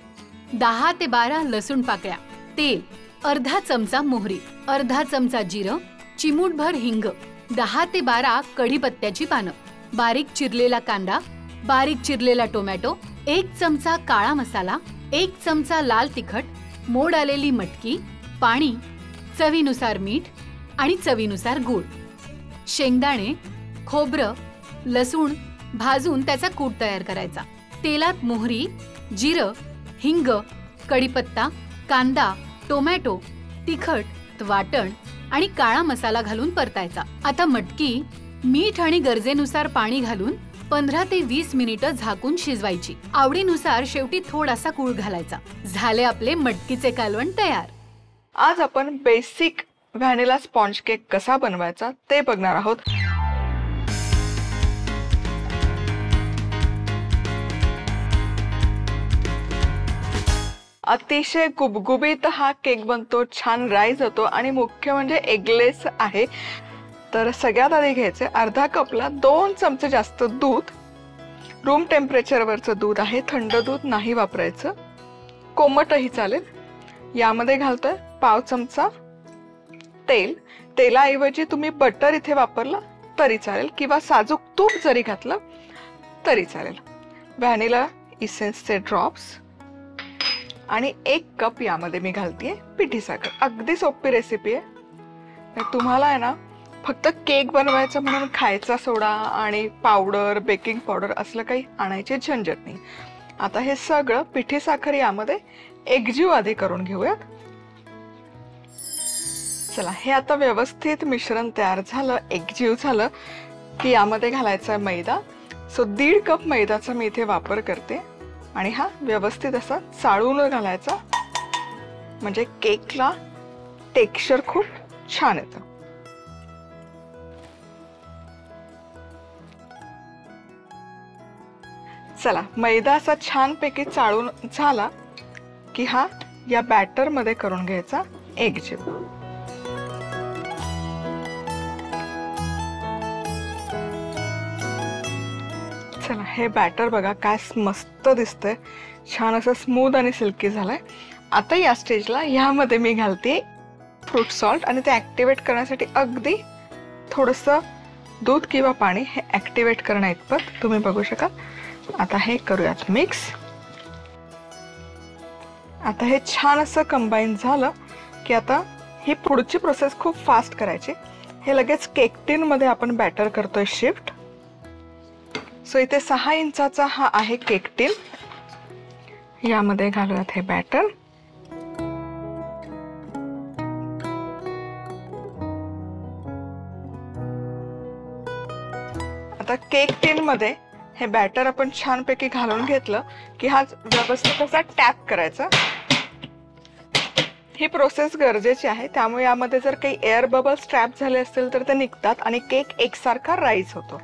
10 ते 12 लसूण पाकळ्या, तेल, अर्धा चमचा मोहरी, अर्धा चमचा जिरं, चिमूटभर हिंग, 10 ते 12 कढीपत्त्याची पानं, बारीक चिरलेला कांदा, बारीक चिरलेला टोमॅटो, 1 चमचा काळा मसाला, 1 चमचा लाल तिखट, मोड आलेली मटकी, पाणी, चवीनुसार मीठ आणि चवीनुसार गूळ. शेंगदाणे, खोबरं, लसूण भाजून त्याचा कूट तयार करायचा. तेलात मोहरी, जिरं, हिंग, कढीपत्ता, कांदा, टोमॅटो, तिखट, वाटण आणि काळा मसाला घालून परतायचा. आता मटकी मीठ आणि गरजेनुसार पाणी घालून 15 ते 20 मिनिटं झाकून शिजवायची. आवडीनुसार शेवटी थोडासा गूळ घालायचा. झाले आपले मटकीचे कालवण तयार. आज आपण बेसिक व्हॅनिला स्पॉन्ज केक कसा बनवायचा ते बघणार आहोत. अतिशय गुबगुबीत हा केक बनतो, छान राईज होतो आणि मुख्य म्हणजे एगलेस आहे. तर सगळ्यात आधी घ्यायचे अर्धा कपला 2 चमचे जास्त दूध. रूम टेम्परेचरवरचं दूध आहे, थंड दूध नाही वापरायचं, कोमटही चालेल. यामध्ये घालतोय पाव चमचा तेल. तेलाऐवजी तुम्ही बटर इथे वापरला तरी चालेल किंवा साजूक तूप जरी घातलं तरी चालेल. व्हॅनिला इसेन्सचे ड्रॉप्स आणि 1 कप यामध्ये मी घालतेय पिठी साखर. अगदी सोपी रेसिपी आहे. तुम्हाला आहे ना फक्त केक बनवायचा म्हणून खायचा सोडा आणि पावडर, बेकिंग पावडर असलं काही आणायची झंझट नाही. आता हे सगळं पिठी साखर यामध्ये एकजीव आधी करून घेऊयात. चला, हे आता व्यवस्थित मिश्रण तयार झालं, एकजीव झालं की यामध्ये घालायचा आहे मैदा. सो 1.5 कप मैद्याचा मी इथे वापर करते आणि हा व्यवस्थित असा चाळून घालायचा, म्हणजे केकला टेक्स्चर खूप छान येतं. चला, मैदा असा छानपैकी चाळून झाला की हा या बॅटर मध्ये करून घ्यायचा एकजीव. चला, हे बॅटर बघा काय मस्त दिसतंय, छान असं स्मूथ आणि सिल्की झालंय. आता या स्टेजला ह्यामध्ये मी घालते फ्रूट सॉल्ट आणि ते ऍक्टिव्हेट करण्यासाठी अगदी थोडंसं दूध किंवा पाणी हे ऍक्टिव्हेट करणं इतपत तुम्ही बघू शकाल. आता हे करूयात मिक्स. आता हे छान असं कंबाईन झालं की आता ही पुढची प्रोसेस खूप फास्ट करायची. हे लगेच केक टिन मध्ये आपण बॅटर करतोय शिफ्ट. सो इथे 6 इंचाचा हा आहे केक टिन. यामध्ये घालूयात हे बॅटर. आता केक टिन मध्ये हे बॅटर आपण छानपैकी घालून घेतलं की हा व्यवस्थित असा टॅप करायचा. ही प्रोसेस गरजेची आहे, त्यामुळे यामध्ये जर काही एअर बबल्स ट्रॅप झाले असतील तर ते निघतात आणि केक एकसारखा राईज होतो.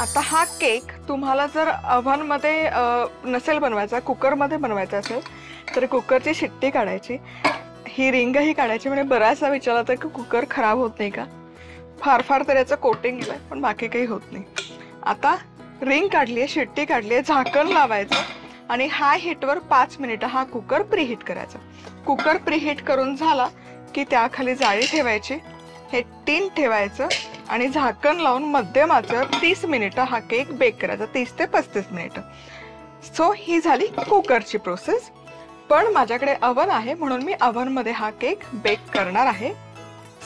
आता हा केक तुम्हाला जर ओव्हन मध्ये नसेल बनवायचा, कुकर मध्ये बनवायचा असेल तर कुकरची शिट्टी काढायची, ही रिंगही काढायची. म्हणजे बराचसा विचार होता की कुकर खराब होत नाही का, फार तर याचं कोटिंग गेलंय पण बाकी काही होत नाही. आता रिंग काढलीये, शिट्टी काढलीये, झाकण लावायचं आणि हाय हीटवर 5 मिनिटं हा कुकर प्रीहीट करायचा. कुकर प्रीहीट करून झाला की त्याखाली जाळी ठेवायची, हे टिन ठेवायचं आणि झाकण लावून मध्यम आचेवर 30 मिनिटं हा केक बेक करायचा, 30 ते 35 मिनिटं. सो ही झाली कुकरची प्रोसेस. पण माझ्याकडे अवन आहे म्हणून मी अवन मध्ये हा केक बेक करणार आहे.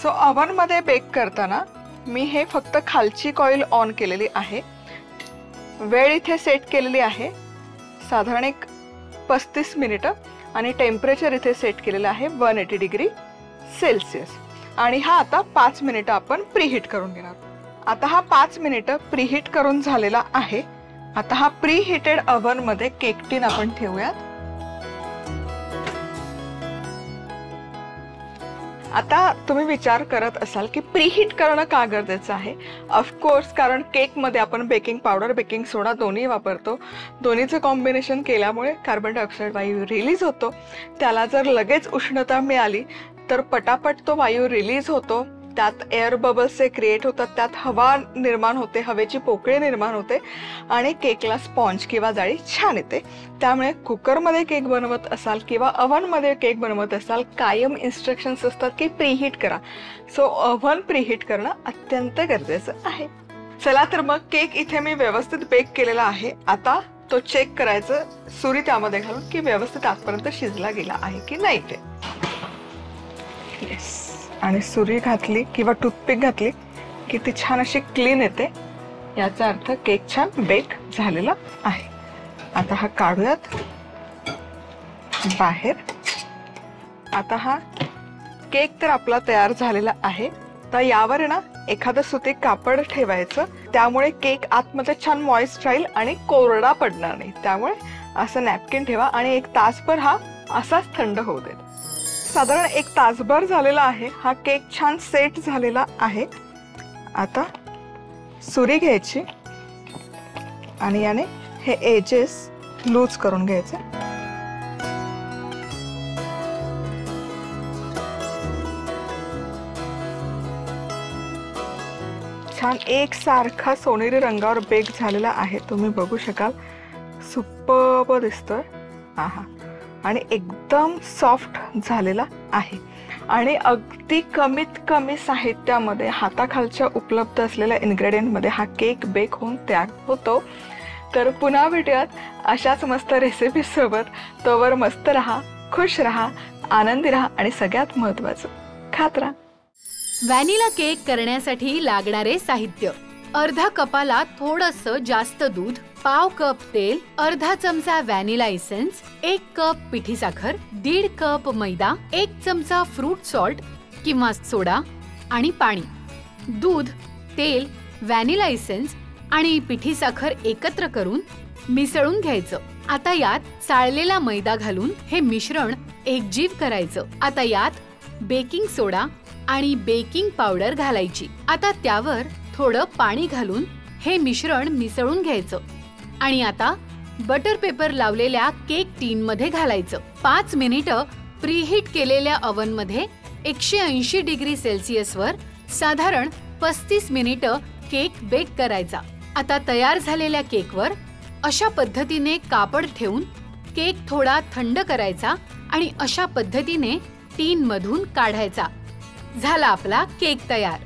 सो अवन मध्ये बेक करताना मी हे फक्त खालची कॉईल ऑन केलेली आहे. वेळ इथे सेट केलेली आहे साधारण एक 35 मिनिटं आणि टेम्परेचर इथे सेट केलेलं आहे 180 डिग्री सेल्सिअस. आणि हा आता 5 मिनिटं आपण प्रीहीट करून घेणार. आता हा 5 मिनिटं प्रीहीट करून झालेला आहे. आता हा प्रीहीटेड अवन मध्ये केक टिन आपण ठेवूयात. आता तुम्ही विचार करत असाल की प्रीहीट करणं का गरजेचं आहे. ऑफकोर्स, कारण केक मध्ये आपण बेकिंग पावडर, बेकिंग सोडा दोन्ही वापरतो. दोन्हीचं कॉम्बिनेशन केल्यामुळे कार्बन डायऑक्साईड वायू रिलीज होतो. त्याला जर लगेच उष्णता मिळाली तर पटापट तो वायू रिलीज होतो, त्यात एअर बबल्सचे क्रिएट होतात, त्यात हवा निर्माण होते, हवेची पोकळी निर्माण होते आणि केकला स्पॉन्ज किंवा जाळी छान येते. त्यामुळे कुकरमध्ये केक बनवत असाल किंवा ओव्हनमध्ये केक बनवत असाल, कायम इन्स्ट्रक्शन्स असतात की प्रीहीट करा. सो ओव्हन प्रीहीट करणं अत्यंत गरजेचं आहे. चला तर मग केक इथे मी व्यवस्थित बेक केलेला आहे. आता तो चेक करायचं सुरी त्यामध्ये घालून की व्यवस्थित आतपर्यंत शिजला गेला आहे की नाही ते. येस, आणि सुरी घातली किंवा टूथपिक घातली की ती छान अशी क्लीन येते, याचा अर्थ केक छान बेक झालेला आहे. आता हा काढूयात बाहेर. आता हा केक तर आपला तयार झालेला आहे. तर यावर आहे ना एखादं सुती कापड ठेवायचं, त्यामुळे केक आतमध्ये छान मॉइस्ट राहील आणि कोरडा पडणार नाही. त्यामुळे असं नॅपकिन ठेवा आणि 1 तासभर हा असाच थंड होऊ देत. साधारण 1 तासभर झालेला आहे. हा केक छान सेट झालेला आहे. आता सुरी घ्यायची आणि याने हे एजेस लूज करून घ्यायचे. छान एकसारखा सोनेरी रंगावर बेक झालेला आहे, तुम्ही बघू शकाल. सुपर्ब दिसतोय. आहा, आणि एकदम सॉफ्ट झालेला आहे. आणि अगदी कमीत कमी साहित्यामध्ये हाताखालच्या उपलब्ध असलेल्या इन्ग्रेडियंटमध्ये हा केक बेक होऊन तयार होतो. तर पुन्हा भेटूयात अशाच मस्त रेसिपीसोबत. तोवर मस्त राहा, खुश राहा, आनंदी राहा आणि सगळ्यात महत्त्वाचं खात राहा. व्हॅनिला केक करण्यासाठी लागणारे साहित्य: अर्धा कपाला थोडंसं जास्त दूध, पाव कप तेल, अर्धा चमचा व्हॅनिला इसेन्स, 1 कप पिठी साखर, 1.5 कप मैदा, 1 चमचा फ्रूट सॉल्ट किंवा सोडा आणि पाणी. दूध, तेल, व्हॅनिला इसेन्स आणि पिठी साखर एकत्र करून मिसळून घ्यायचं. आता यात चाळलेला मैदा घालून हे मिश्रण एकजीव करायचं. आता यात बेकिंग सोडा आणि बेकिंग पावडर घालायची. आता त्यावर थोडं पाणी घालून हे मिश्रण मिसळून घ्यायचं आणि आता बटर पेपर लावलेल्या केक टीन मध्ये घालायचं. 5 मिनिटं प्रीहीट केलेल्या ओव्हन मध्ये 180 डिग्री सेल्सिअस वर साधारण 35 मिनिटं केक बेक करायचा. आता तयार झालेल्या केकवर अशा पद्धतीने कापड ठेवून केक थोडा थंड करायचा आणि अशा पद्धतीने टीन मधून काढायचा. झाला आपला केक तयार.